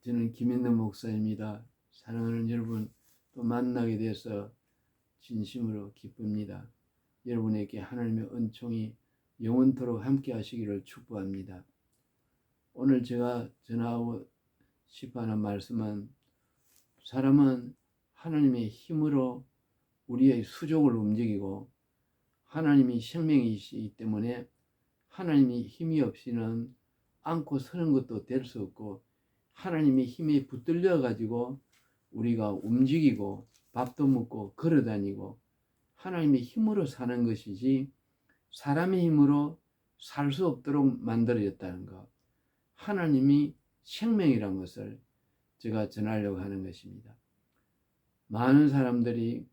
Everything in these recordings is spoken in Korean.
저는 김인덕 목사입니다. 사랑하는 여러분, 또 만나게 돼서 진심으로 기쁩니다. 여러분에게 하나님의 은총이 영원토록 함께 하시기를 축복합니다. 오늘 제가 전하고 싶어 하는 말씀은, 사람은 하나님의 힘으로 우리의 수족을 움직이고 하나님이 생명이시기 때문에 하나님이 힘이 없이는 안고 서는 것도 될 수 없고, 하나님의 힘에 붙들려 가지고 우리가 움직이고 밥도 먹고 걸어다니고 하나님의 힘으로 사는 것이지, 사람의 힘으로 살 수 없도록 만들어졌다는 것, 하나님이 생명이란 것을 제가 전하려고 하는 것입니다. 많은 사람들이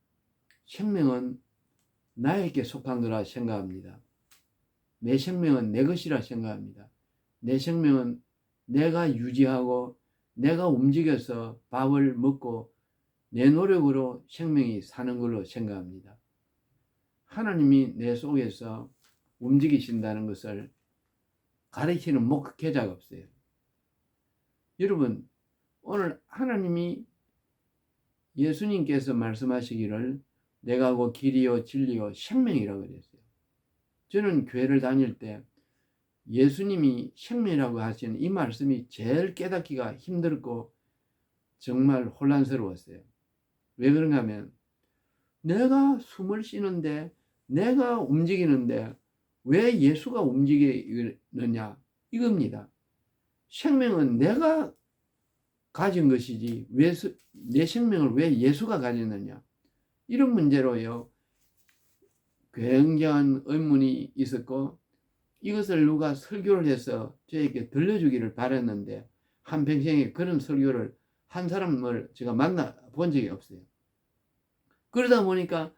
생명은 나에게 속한 거라 생각합니다. 내 생명은 내 것이라 생각합니다. 내 생명은 내가 유지하고 내가 움직여서 밥을 먹고 내 노력으로 생명이 사는 걸로 생각합니다. 하나님이 내 속에서 움직이신다는 것을 가르치는 목회자가 없어요. 여러분, 오늘 하나님이, 예수님께서 말씀하시기를 내가 곧 길이요 진리요 생명이라고 그랬어요. 저는 교회를 다닐 때 예수님이 생명이라고 하시는 이 말씀이 제일 깨닫기가 힘들고 정말 혼란스러웠어요. 왜 그런가 하면, 내가 숨을 쉬는데, 내가 움직이는데 왜 예수가 움직이느냐, 이겁니다. 생명은 내가 가진 것이지 왜 내 생명을 왜 예수가 가졌느냐, 이런 문제로요 굉장한 의문이 있었고, 이것을 누가 설교를 해서 저에게 들려주기를 바랐는데, 한평생에 그런 설교를 한 사람을 제가 만나본 적이 없어요. 그러다 보니까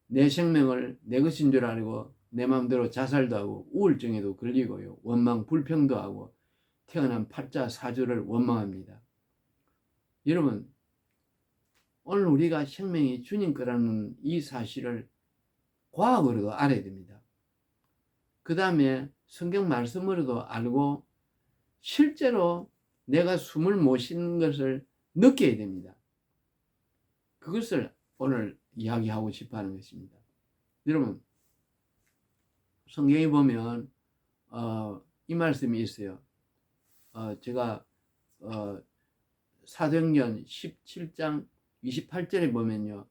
내 생명을 내 것인 줄 알고 내 마음대로 자살도 하고 우울증에도 걸리고요, 원망 불평도 하고 태어난 팔자 사주를 원망합니다. 여러분, 오늘 우리가 생명이 주님 거라는 이 사실을 과학으로도 알아야 됩니다. 그 다음에 성경 말씀으로도 알고 실제로 내가 숨을 못 쉬는 것을 느껴야 됩니다. 그것을 오늘 이야기하고 싶어 하는 것입니다. 여러분, 성경에 보면 이 말씀이 있어요. 제가 사도행전 17장 28절에 보면요,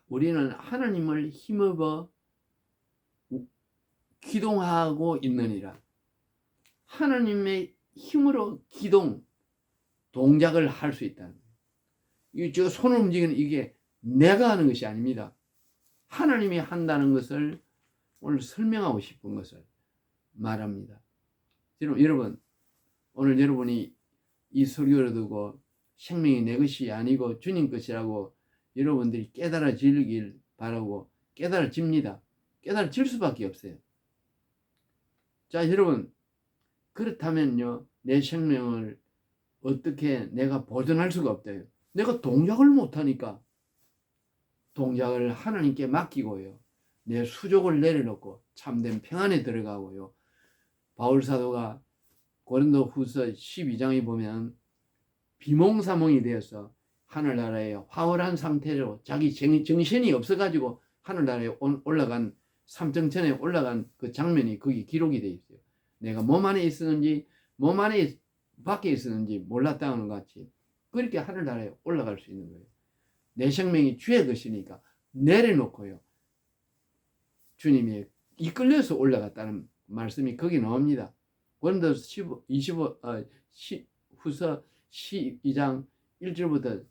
우리는 하나님을 힘입어 기동하고 있느니라. 하나님의 힘으로 동작을 할 수 있다는 거예요. 저 손을 움직이는 이게 내가 하는 것이 아닙니다. 하나님이 한다는 것을 오늘 설명하고 싶은 것을 말합니다. 여러분, 오늘 여러분이 이 설교를 듣고 생명이 내 것이 아니고 주님 것이라고 여러분들이 깨달아지길 바라고, 깨달아집니다. 깨달아질 수밖에 없어요. 자, 여러분, 그렇다면요, 내 생명을 어떻게 내가 보존할 수가 없대요. 내가 동작을 못하니까 동작을 하나님께 맡기고요, 내 수족을 내려놓고 참된 평안에 들어가고요. 바울사도가 고린도 후서 12장에 보면 비몽사몽이 되어서 하늘나라에 황홀한 상태로 자기 정신이 없어가지고 하늘나라에 올라간, 삼정천에 올라간 그 장면이 거기 기록이 되어 있어요. 내가 몸 안에 있었는지 몸 안에 밖에 있었는지 몰랐다는 것 같이 그렇게 하늘나라에 올라갈 수 있는 거예요. 내 생명이 주의 것이니까 내려놓고요, 주님이 이끌려서 올라갔다는 말씀이 거기 나옵니다. 고린도 후서 12장 1절부터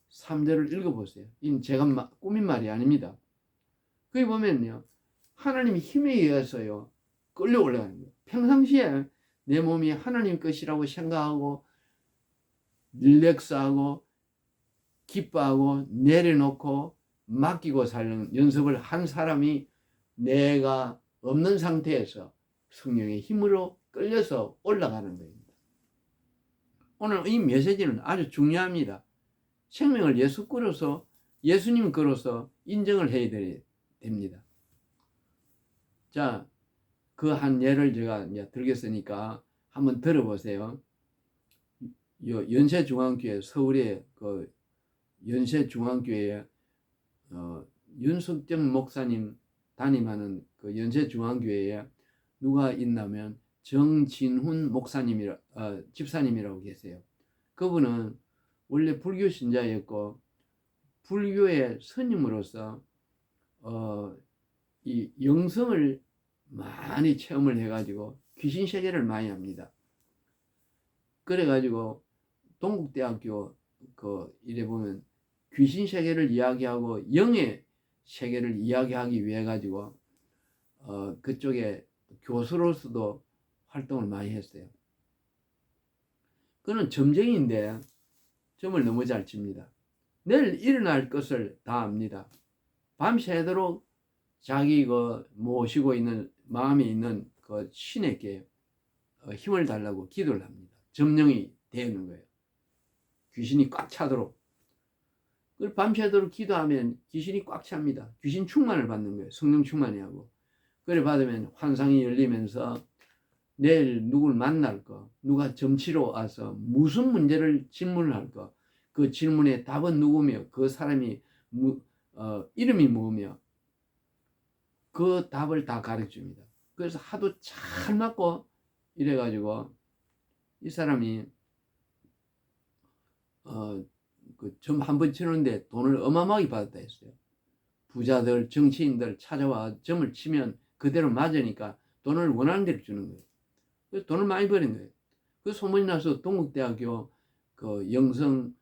3절을 읽어보세요. 이건 제가 꾸민 말이 아닙니다. 거기 보면요, 하나님의 힘에 의해서요 끌려 올라가는 거예요. 평상시에 내 몸이 하나님 것이라고 생각하고 릴렉스하고 기뻐하고 내려놓고 맡기고 사는 연습을 한 사람이 내가 없는 상태에서 성령의 힘으로 끌려서 올라가는 겁니다. 오늘 이 메시지는 아주 중요합니다. 생명을 예수 거로서, 예수님 거로서 인정을 해야 됩니다. 자, 그 한 예를 제가 이제 들겠으니까 한번 들어보세요. 연세중앙교회 서울의 그 연세중앙교회에 윤석정 목사님 담임하는 그 연세중앙교회에 누가 있냐면 정진훈 목사님이라 집사님이라고 계세요. 그분은 원래 불교 신자였고 불교의 스님으로서 이 영성을 많이 체험을 해가지고 귀신 세계를 많이 합니다. 그래가지고 동국대학교 이래 보면 귀신 세계를 이야기하고 영의 세계를 이야기하기 위해 가지고 그쪽에 교수로서도 활동을 많이 했어요. 그는 점쟁이인데 점을 너무 잘 칩니다. 내일 일어날 것을 다 압니다. 밤새도록 자기 모시고 있는 마음에 있는 그 신에게 힘을 달라고 기도를 합니다. 점령이 되는 거예요. 귀신이 꽉 차도록. 밤새도록 기도하면 귀신이 꽉 찹니다. 귀신 충만을 받는 거예요. 성령 충만이 하고. 그래 받으면 환상이 열리면서 내일 누굴 만날까? 누가 점치러 와서 무슨 문제를 질문을 할까? 그 질문의 답은 누구며 그 사람이 이름이 뭐며 그 답을 다 가르쳐줍니다. 그래서 하도 잘 맞고 이래가지고 이 사람이 그 점 한 번 치는데 돈을 어마어마하게 받았다 했어요. 부자들, 정치인들 찾아와 점을 치면 그대로 맞으니까 돈을 원하는 대로 주는 거예요. 그래서 돈을 많이 버린 거예요. 그 소문이 나서 동국대학교 그 영성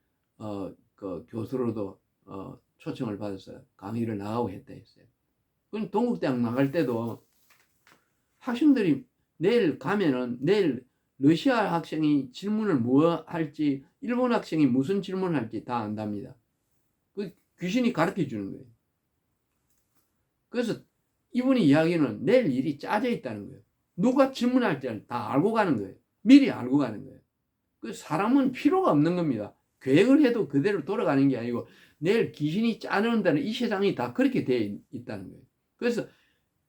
그 교수로도 초청을 받아서 강의를 나가고 했다 했어요. 그럼 동국대학 나갈 때도 학생들이 내일 가면은 내일 러시아 학생이 질문을 뭐 할지 일본 학생이 무슨 질문을 할지 다 안답니다. 그 귀신이 가르쳐 주는 거예요. 그래서 이분이 이야기는 내일 일이 짜져 있다는 거예요. 누가 질문할지 다 알고 가는 거예요. 미리 알고 가는 거예요. 그 사람은 필요가 없는 겁니다. 계획을 해도 그대로 돌아가는 게 아니고 내일 귀신이 짜놓는다는 이 세상이 다 그렇게 되어 있다는 거예요. 그래서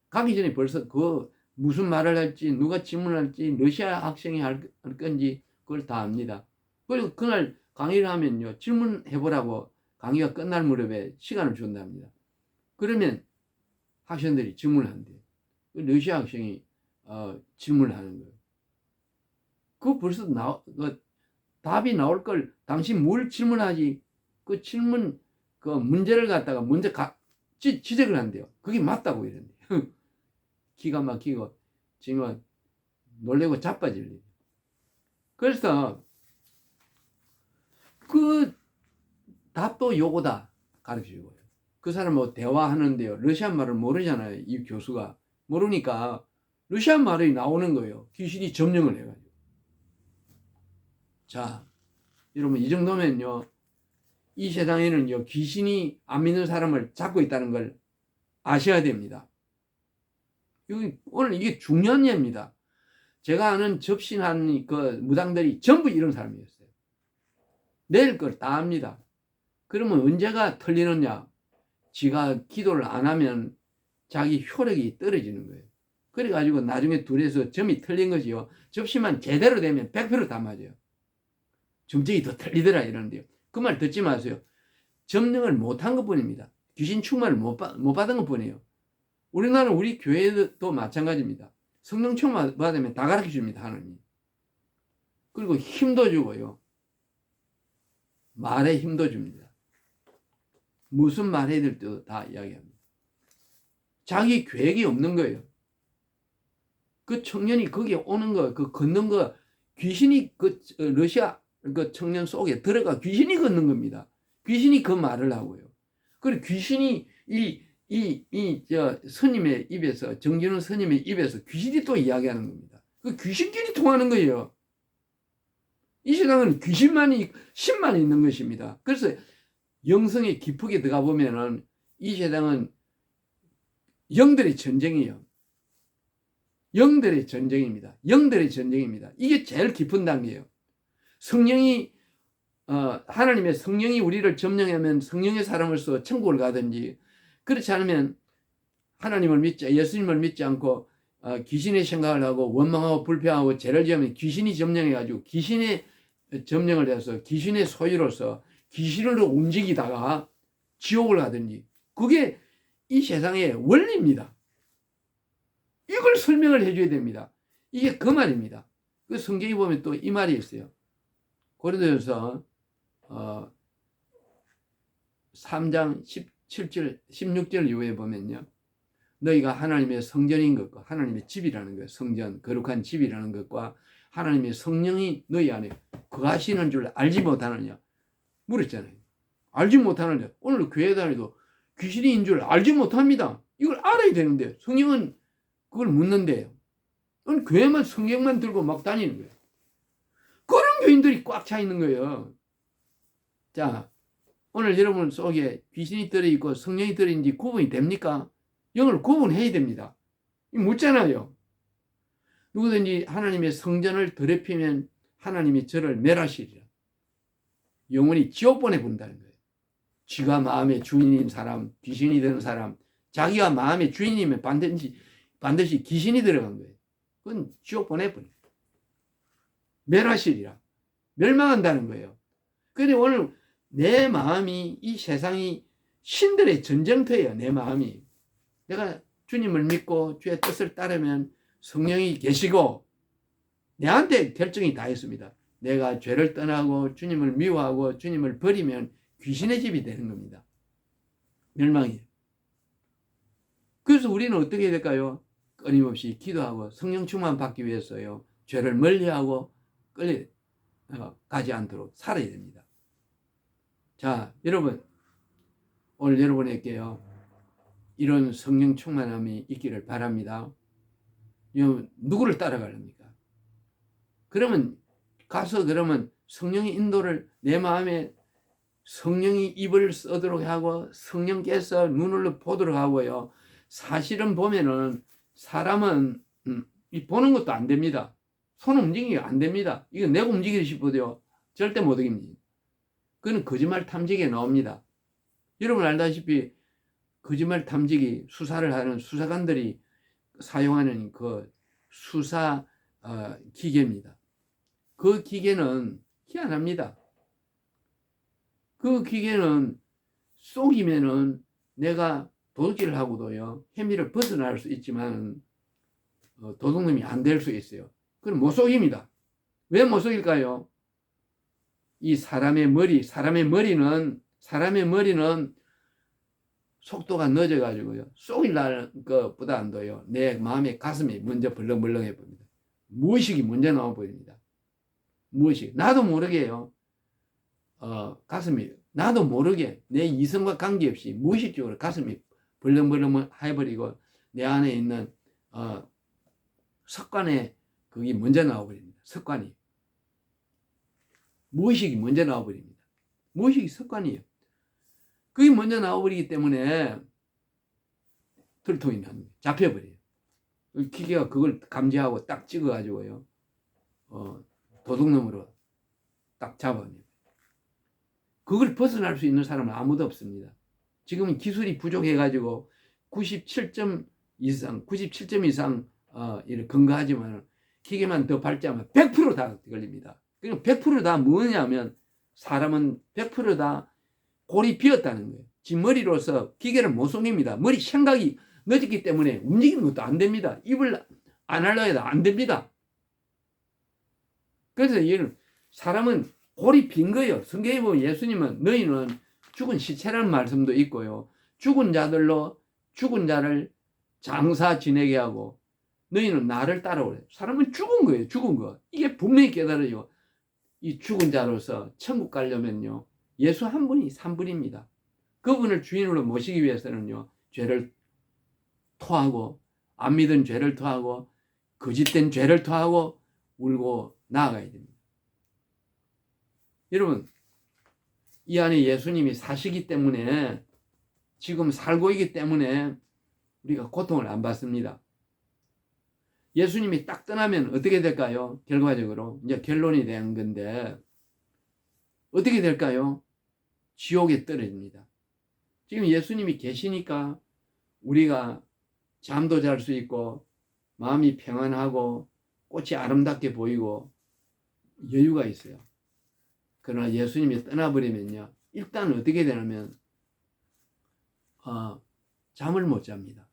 가기 전에 벌써 그 무슨 말을 할지 누가 질문할지 러시아 학생이 할 건지 그걸 다 압니다. 그리고 그날 강의를 하면요 질문해보라고 강의가 끝날 무렵에 시간을 준답니다. 그러면 학생들이 질문을 한대요. 러시아 학생이 질문을 하는 거예요. 그 벌써 답이 나올 걸 당신 뭘 질문하지? 그 질문 그 문제를 갖다가 먼저 지적을 한대요. 그게 맞다고 이런대요. 기가 막히고 지금 놀래고 자빠질래요. 그래서 그 답도 요거다 가르쳐주고요. 그 사람하고 대화하는데요. 러시아 말을 모르잖아요. 이 교수가. 모르니까 러시아 말이 나오는 거예요. 귀신이 점령을 해가지고. 자, 여러분 이 정도면요. 이 세상에는요. 귀신이 안 믿는 사람을 잡고 있다는 걸 아셔야 됩니다. 오늘 이게 중요한 예입니다. 제가 아는 접신한 그 무당들이 전부 이런 사람이었어요. 내일 걸 다 압니다. 그러면 언제가 틀리느냐? 지가 기도를 안 하면 자기 효력이 떨어지는 거예요. 그래가지고 나중에 둘이서 점이 틀린 것이요. 접시만 제대로 되면 100% 다 맞아요. 점쟁이 더 틀리더라 이러는데요. 그 말 듣지 마세요. 점령을 못한 것 뿐입니다. 귀신 충만을 못 받은 것 뿐이에요. 우리나라 우리 교회도 마찬가지입니다. 성령 충만 받으면 다 가르쳐 줍니다. 하나님. 그리고 힘도 주고요. 말에 힘도 줍니다. 무슨 말 해야 될 때도 다 이야기합니다. 자기 계획이 없는 거예요. 그 청년이 거기에 오는 거, 그 걷는 거, 귀신이 그 러시아 그 청년 속에 들어가 귀신이 걷는 겁니다. 귀신이 그 말을 하고요. 그리고 귀신이 스님의 입에서, 정진훈 스님의 입에서 귀신이 또 이야기하는 겁니다. 그 귀신끼리 통하는 거예요. 이 세상은 귀신만이, 신만 있는 것입니다. 그래서 영성에 깊게 들어가 보면은 이 세상은 영들의 전쟁이에요. 영들의 전쟁입니다. 영들의 전쟁입니다. 이게 제일 깊은 단계예요. 성령이 하나님의 성령이 우리를 점령하면 성령의 사람으로서 천국을 가든지, 그렇지 않으면 하나님을 믿지, 예수님을 믿지 않고 귀신의 생각을 하고 원망하고 불평하고 죄를 지으면 귀신이 점령해가지고 귀신의 점령을 해서 귀신의 소유로서 귀신으로 움직이다가 지옥을 가든지, 그게 이 세상의 원리입니다. 이걸 설명을 해줘야 됩니다. 이게 그 말입니다. 그 성경에 보면 또 이 말이 있어요. 고린도전서 3장 17절 16절 이후에 보면요, 너희가 하나님의 성전인 것과 하나님의 집이라는 것, 성전 거룩한 집이라는 것과 하나님의 성령이 너희 안에 거하시는 줄 알지 못하느냐 물었잖아요. 알지 못하느냐. 오늘 교회 다니도 귀신인 줄 알지 못합니다. 이걸 알아야 되는데 성령은 그걸 묻는데요. 오늘 교회만 성경만 들고 막 다니는 거예요. 그런 교인들이 꽉 차 있는 거예요. 자, 오늘 여러분 속에 귀신이 들어있고 성령이 들어있는지 구분이 됩니까? 이걸 구분해야 됩니다. 묻잖아요. 누구든지 하나님의 성전을 더럽히면 하나님이 저를 멸하시리라. 영원히 지옥 보내본다는 거예요. 쥐가 마음의 주인인 사람, 귀신이 되는 사람, 자기가 마음의 주인이면 반드시 귀신이 들어간 거예요. 그건 지옥 보내버려요. 멸하시리라. 멸망한다는 거예요. 그런데 오늘 내 마음이, 이 세상이 신들의 전쟁터예요. 내 마음이. 내가 주님을 믿고 주의 뜻을 따르면 성령이 계시고 내한테 결정이 다 있습니다. 내가 죄를 떠나고 주님을 미워하고 주님을 버리면 귀신의 집이 되는 겁니다. 멸망이에요. 그래서 우리는 어떻게 해야 될까요? 끊임없이 기도하고 성령 충만 받기 위해서요, 죄를 멀리하고 가지 않도록 살아야 됩니다. 자, 여러분, 오늘 여러분에게요, 이런 성령 충만함이 있기를 바랍니다. 누구를 따라가렵니까? 그러면 성령의 인도를 내 마음에 성령이 입을 쓰도록 하고 성령께서 눈을 보도록 하고요. 사실은 보면은 사람은 보는 것도 안 됩니다. 손 움직이기가 안 됩니다. 이거 내가 움직이고 싶어도요, 절대 못 이깁니다. 그건 거짓말 탐지기에 나옵니다. 여러분 알다시피 거짓말 탐지기 수사를 하는 수사관들이 사용하는 그 수사 기계입니다. 그 기계는 희한합니다. 그 기계는 속이면은 내가 도둑질을 하고도요, 혐의를 벗어날 수 있지만 도둑놈이 안 될 수 있어요. 그럼 못 속입니다. 왜 못 속일까요? 이 사람의 머리는 속도가 늦어가지고요, 속이려는 것보다 안 돼요. 내 마음의 가슴이 먼저 벌렁벌렁해 봅니다. 무의식이 먼저 나와 버립니다. 무의식. 나도 모르게요. 가슴이, 나도 모르게 내 이성과 관계없이 무의식적으로 가슴이 벌렁벌렁 해버리고 내 안에 있는 습관에 그게 먼저 나와버립니다. 습관이. 무의식이 먼저 나와버립니다. 무의식이 습관이에요. 그게 먼저 나와버리기 때문에 들통이 납니다. 잡혀버려요. 기계가 그걸 감지하고 딱 찍어가지고요, 도둑놈으로 딱 잡아냅니다. 그걸 벗어날 수 있는 사람은 아무도 없습니다. 지금은 기술이 부족해가지고 97점 이상 근거하지만 기계만 더 발전하면 100% 다 걸립니다. 그러니까 100% 다 뭐냐면 사람은 100% 다 골이 비었다는 거예요. 지 머리로서 기계를 못 속입니다. 머리 생각이 늦었기 때문에 움직이는 것도 안 됩니다. 입을 안 하려 해도 안 됩니다. 그래서 이는 사람은 골이 빈 거예요. 성경에 보면 예수님은 너희는 죽은 시체라는 말씀도 있고요, 죽은 자를 장사 지내게 하고 너희는 나를 따라오래. 사람은 죽은 거예요. 죽은 거. 이게 분명히 깨달아요. 이 죽은 자로서 천국 가려면요, 예수 한 분이 3분입니다. 그분을 주인으로 모시기 위해서는요, 죄를 토하고, 안 믿은 죄를 토하고, 거짓된 죄를 토하고 울고 나아가야 됩니다. 여러분, 이 안에 예수님이 사시기 때문에, 지금 살고 있기 때문에 우리가 고통을 안 받습니다. 예수님이 딱 떠나면 어떻게 될까요? 결과적으로 이제 결론이 된 건데 어떻게 될까요? 지옥에 떨어집니다. 지금 예수님이 계시니까 우리가 잠도 잘 수 있고 마음이 평안하고 꽃이 아름답게 보이고 여유가 있어요. 그러나 예수님이 떠나버리면요, 일단 어떻게 되냐면 잠을 못 잡니다.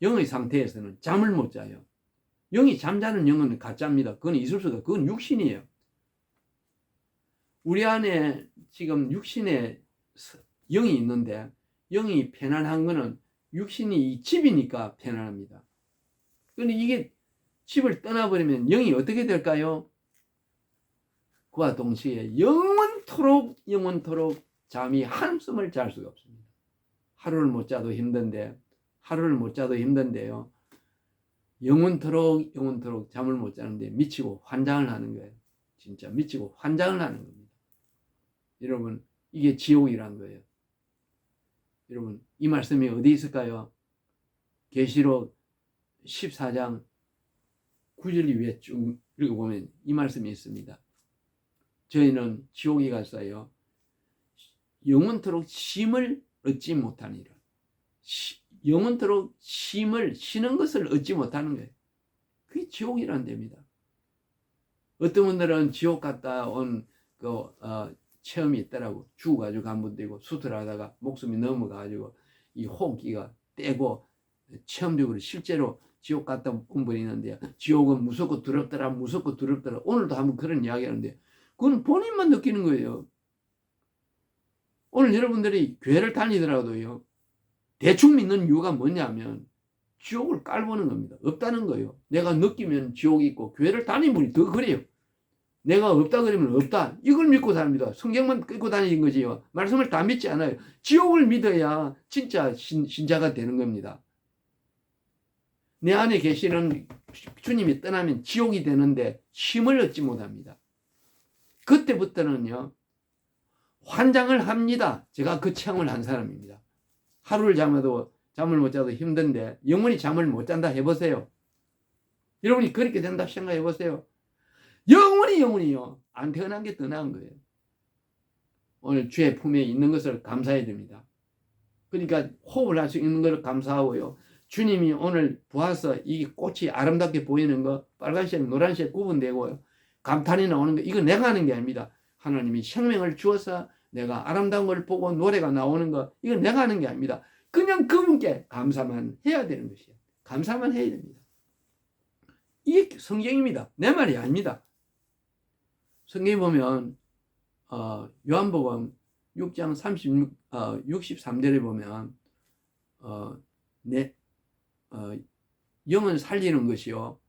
영의 상태에서는 잠을 못 자요. 영이 잠자는 영은 가짜입니다. 그건 있을 수가, 그건 육신이에요. 우리 안에 지금 육신에 영이 있는데, 영이 편안한 거는 육신이 이 집이니까 편안합니다. 그런데 이게 집을 떠나버리면 영이 어떻게 될까요? 그와 동시에 영원토록 잠이 한숨을 잘 수가 없습니다. 하루를 못 자도 힘든데요. 영원토록 잠을 못 자는데 미치고 환장을 하는 거예요. 진짜 미치고 환장을 하는 겁니다. 여러분, 이게 지옥이란 거예요. 여러분, 이 말씀이 어디 있을까요? 계시록 14장 9절 위에 쭉 읽어보면 이 말씀이 있습니다. 저희는 지옥에 갔어요. 영원토록 쉼을 얻지 못하니라. 영원토록 쉬는 것을 얻지 못하는 거예요. 그게 지옥이란 데입니다. 어떤 분들은 지옥 갔다 온 체험이 있더라고. 죽어가지고 간 분도 있고, 수술하다가 목숨이 넘어가지고 이 호흡기가 떼고 체험적으로 실제로 지옥 갔다 온 분이 있는데, 지옥은 무섭고 두렵더라. 오늘도 한번 그런 이야기 하는데, 그건 본인만 느끼는 거예요. 오늘 여러분들이 교회를 다니더라도요, 대충 믿는 이유가 뭐냐면 지옥을 깔보는 겁니다. 없다는 거예요. 내가 느끼면 지옥이 있고, 교회를 다니는 분이 더 그래요. 내가 없다 그러면 없다. 이걸 믿고 다닙니다. 성경만 끌고 다니는 거지요. 말씀을 다 믿지 않아요. 지옥을 믿어야 진짜 신자가 되는 겁니다. 내 안에 계시는 주님이 떠나면 지옥이 되는데 쉼을 얻지 못합니다. 그때부터는요, 환장을 합니다. 제가 그 체험을 한 사람입니다. 하루를 잠을 못 자도 힘든데 영원히 잠을 못 잔다 해보세요. 여러분이 그렇게 된다 생각해 보세요. 영원히요. 안 태어난 게 더 나은 거예요. 오늘 주의 품에 있는 것을 감사해야 됩니다. 그러니까 호흡을 할 수 있는 것을 감사하고요. 주님이 오늘 보아서 이 꽃이 아름답게 보이는 거, 빨간색, 노란색 구분되고요. 감탄이 나오는 거, 이거 내가 하는 게 아닙니다. 하나님이 생명을 주어서 내가 아름다운 걸 보고 노래가 나오는 거, 이거 내가 하는 게 아닙니다. 그냥 그분께 감사만 해야 되는 것이에요. 감사만 해야 됩니다. 이게 성경입니다. 내 말이 아닙니다. 성경에 보면 요한복음 6장 63절에 보면 영은 살리는 것이요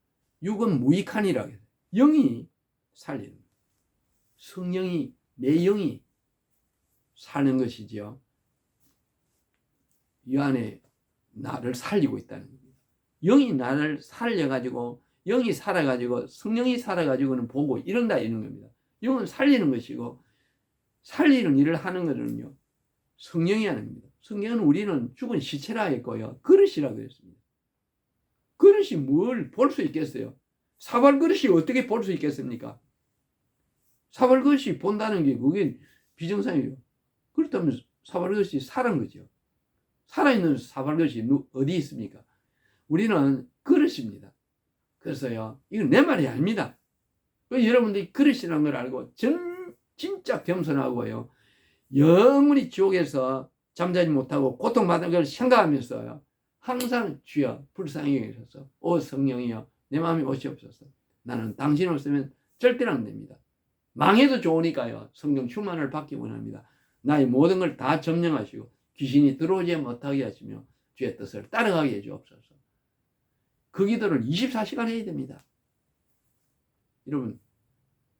육은 무익하니라. 영이 살리는 거예요. 성령이, 내 영이 사는 것이죠. 이 안에 나를 살리고 있다는 겁니다. 영이 나를 살려가지고, 영이 살아가지고, 성령이 살아가지고는 보고 이런다 이런 겁니다. 영은 살리는 것이고, 살리는 일을 하는 것은요, 성령이 하는 겁니다. 성경은 우리는 죽은 시체라 했고요, 그릇이라 그랬습니다. 그릇이 뭘 볼 수 있겠어요? 사발 그릇이 어떻게 볼 수 있겠습니까? 사발 그릇이 본다는 게 그게 비정상이에요. 그렇다면 사발 그릇이 살은 거죠. 살아있는 사발 그릇이 어디 있습니까? 우리는 그릇입니다. 그래서요, 이건 내 말이 아닙니다. 여러분들이 그릇이라는 걸 알고 진짜 겸손하고요, 영원히 지옥에서 잠자지 못하고 고통받는 걸 생각하면서요, 항상 주여 불쌍히 여기소서, 오 성령이여 내 마음이 오시옵소서. 나는 당신 없으면 절대로 안 됩니다. 망해도 좋으니까요, 성령 충만을 받기 원합니다. 나의 모든 걸 다 점령하시고 귀신이 들어오지 못하게 하시며 주의 뜻을 따라가게 해주옵소서. 그 기도를 24시간 해야 됩니다. 여러분,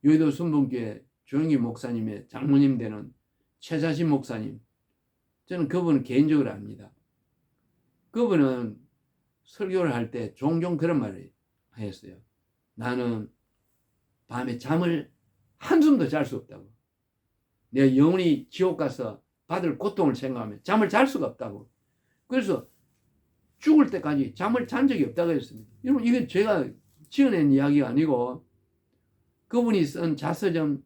여의도 순복교회 조영기 목사님의 장모님 되는 최자신 목사님, 저는 그분은 개인적으로 압니다. 그분은 설교를 할 때 종종 그런 말을 했어요. 나는 밤에 잠을 한숨도 잘 수 없다고. 내가 영원히 지옥 가서 받을 고통을 생각하면 잠을 잘 수가 없다고. 그래서 죽을 때까지 잠을 잔 적이 없다고 했습니다. 여러분, 이건 제가 지어낸 이야기가 아니고 그분이 쓴 자서전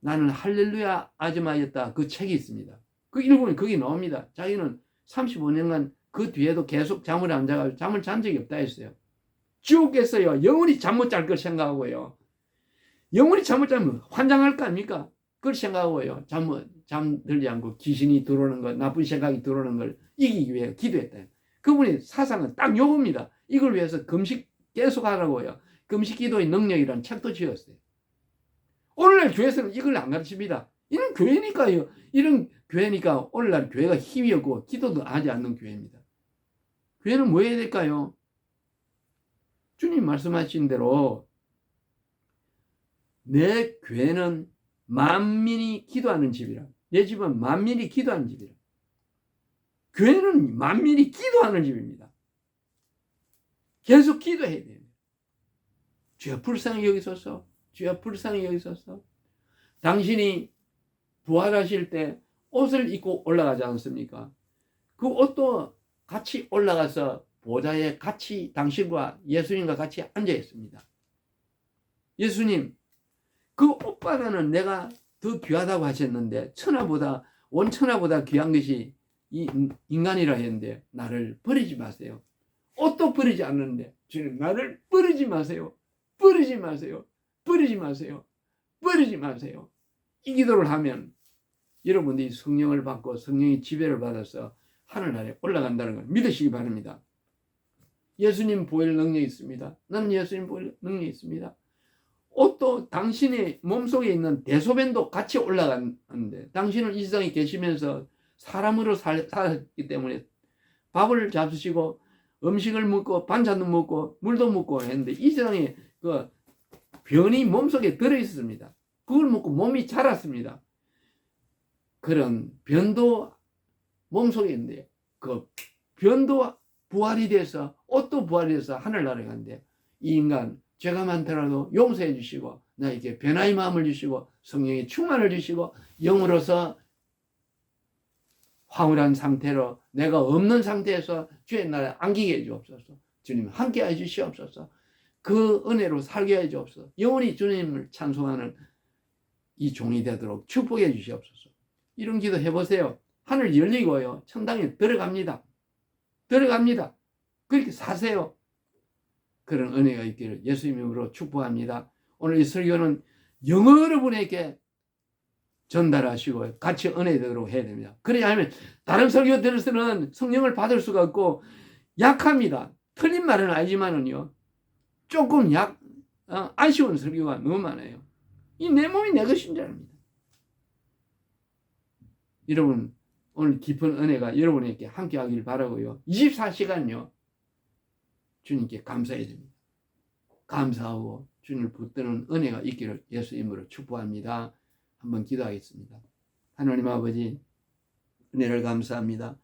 나는 할렐루야 아줌마였다, 그 책이 있습니다. 그 읽으면 거기 나옵니다. 자기는 35년간 그 뒤에도 계속 잠을 안 자고 잠을 잔 적이 없다 했어요. 지옥에서요, 영원히 잠 못 잘 걸 생각하고요, 영원히 잠 못 자면 환장할 거 아닙니까? 그걸 생각하고요. 잠들지 않고 귀신이 들어오는 것, 나쁜 생각이 들어오는 걸 이기기 위해 기도했다. 그분의 사상은 딱 요겁니다. 이걸 위해서 금식 계속 하라고요. 금식 기도의 능력이라는 책도 지었어요. 오늘날 교회에서는 이걸 안 가르칩니다. 이런 교회니까요. 이런 교회니까 오늘날 교회가 힘이 없고 기도도 하지 않는 교회입니다. 교회는 뭐 해야 될까요? 주님 말씀하신 대로 내 교회는 만민이 기도하는 집이라. 내 집은 만민이 기도하는 집이라. 교회는 만민이 기도하는 집입니다. 계속 기도해야 돼요. 주여 불쌍히 여기소서. 주여 불쌍히 여기소서. 당신이 부활하실 때 옷을 입고 올라가지 않습니까? 그 옷도 같이 올라가서 보좌에 같이 당신과 예수님과 같이 앉아 있습니다. 예수님, 그 옷보다는 내가 더 귀하다고 하셨는데 원천하보다 귀한 것이 이 인간이라 했는데 나를 버리지 마세요. 옷도 버리지 않는데 주님 나를 버리지 마세요. 버리지 마세요. 버리지 마세요. 버리지 마세요. 이 기도를 하면 여러분들이 성령을 받고 성령의 지배를 받아서 하늘나라에 올라간다는 걸 믿으시기 바랍니다. 예수님 보일 능력이 있습니다. 나는 예수님 보일 능력이 있습니다. 옷도 당신의 몸속에 있는 대소변도 같이 올라갔는데 당신은 이 세상에 계시면서 사람으로 살았기 때문에 밥을 잡수시고 음식을 먹고 반찬도 먹고 물도 먹고 했는데 이 세상에 그 변이 몸속에 들어있습니다. 그걸 먹고 몸이 자랐습니다. 그런 변도 몸속에 있는데 그 변도 부활이 돼서 옷도 부활이 돼서 하늘나라에 간대. 이 인간 죄가 많더라도 용서해 주시고 나에게 변화의 마음을 주시고 성령의 충만을 주시고 영으로서 황홀한 상태로 내가 없는 상태에서 주의 나라에 안기게 해 주옵소서. 주님 함께 해 주시옵소서. 그 은혜로 살게 해 주옵소서. 영원히 주님을 찬송하는 이 종이 되도록 축복해 주시옵소서. 이런 기도 해보세요. 하늘 열리고요. 천당에 들어갑니다. 들어갑니다. 그렇게 사세요. 그런 은혜가 있기를 예수님 이름으로 축복합니다. 오늘 이 설교는 여러분에게 전달하시고 같이 은혜 되도록 해야 됩니다. 그래야 하면 다른 설교들에서는 성령을 받을 수가 없고 약합니다. 틀린 말은 아니지만은요. 조금 아쉬운 설교가 너무 많아요. 이 내 몸이 내 것인 줄 압니다. 여러분 오늘 깊은 은혜가 여러분에게 함께 하길 바라고요. 24시간요. 주님께 감사해야 됩니다. 감사하고 주님을 붙드는 은혜가 있기를 예수 이름으로 축복합니다. 한번 기도하겠습니다. 하나님 아버지 은혜를 감사합니다.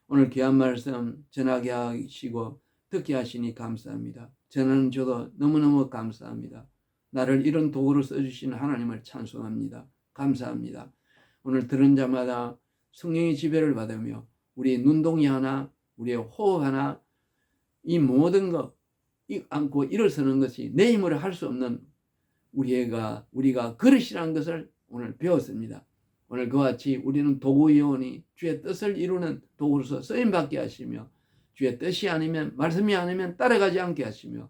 오늘 귀한 말씀 전하게 하시고 듣게 하시니 감사합니다. 저는 저도 너무너무 감사합니다. 나를 이런 도구로 써주시는 하나님을 찬송합니다. 감사합니다. 오늘 들은 자마다 성령의 지배를 받으며 우리의 눈동이 하나 우리의 호흡 하나 이 모든 것 안고 일어서는 것이 내 힘으로 할 수 없는 우리가 그릇이라는 것을 오늘 배웠습니다. 오늘 그와 같이 우리는 도구이오니 주의 뜻을 이루는 도구로서 쓰임받게 하시며 주의 뜻이 아니면 말씀이 아니면 따라가지 않게 하시며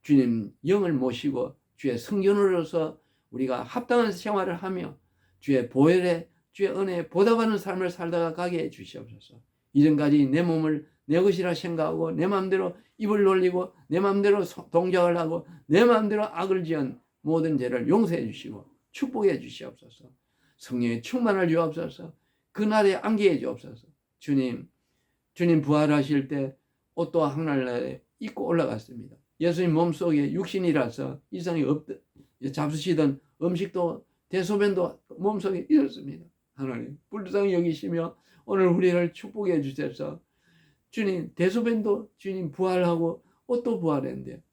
주님 영을 모시고 주의 성전으로서 우리가 합당한 생활을 하며 주의 보혈에 주의 은혜에 보답하는 삶을 살다가 가게 해 주시옵소서. 이전까지 내 몸을 내 것이라 생각하고 내 마음대로 입을 놀리고 내 마음대로 동작을 하고 내 마음대로 악을 지은 모든 죄를 용서해 주시고 축복해 주시옵소서. 성령의 충만을 주옵소서. 그날에 안기해 주옵소서. 주님 부활하실 때 옷도 하늘나라에 입고 올라갔습니다. 예수님 몸속에 육신이라서 이상이 잡수시던 음식도 대소변도 몸속에 있었습니다. 하나님 불쌍히 여기시며 오늘 우리를 축복해 주셔서 주님 대소변도 주님 부활하고 옷도 부활했는데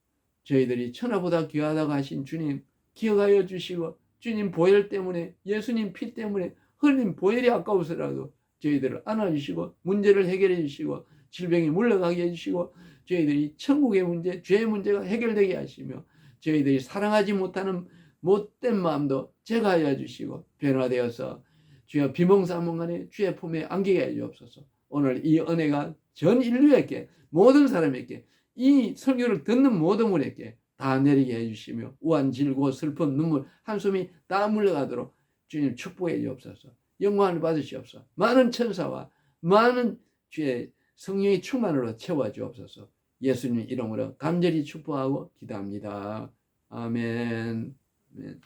저희들이 천하보다 귀하다고 하신 주님 기억하여 주시고 주님 보혈 때문에 예수님 피 때문에 흘린 보혈이 아까워서라도 저희들을 안아주시고 문제를 해결해 주시고 질병이 물러가게 해주시고 저희들이 천국의 문제 죄의 문제가 해결되게 하시며 저희들이 사랑하지 못하는 못된 마음도 제거하여 주시고 변화되어서 주여 비몽사몽간에 주의 품에 안기게 해 주옵소서. 오늘 이 은혜가 전 인류에게 모든 사람에게 이 설교를 듣는 모든 분에게 다 내리게 해주시며 우한 질고 슬픔 눈물 한숨이 다 물러가도록 주님 축복해 주옵소서. 영광을 받으시옵소서. 많은 천사와 많은 주의 성령의 충만으로 채워 주옵소서. 예수님 이름으로 간절히 축복하고 기도합니다. 아멘. 아멘.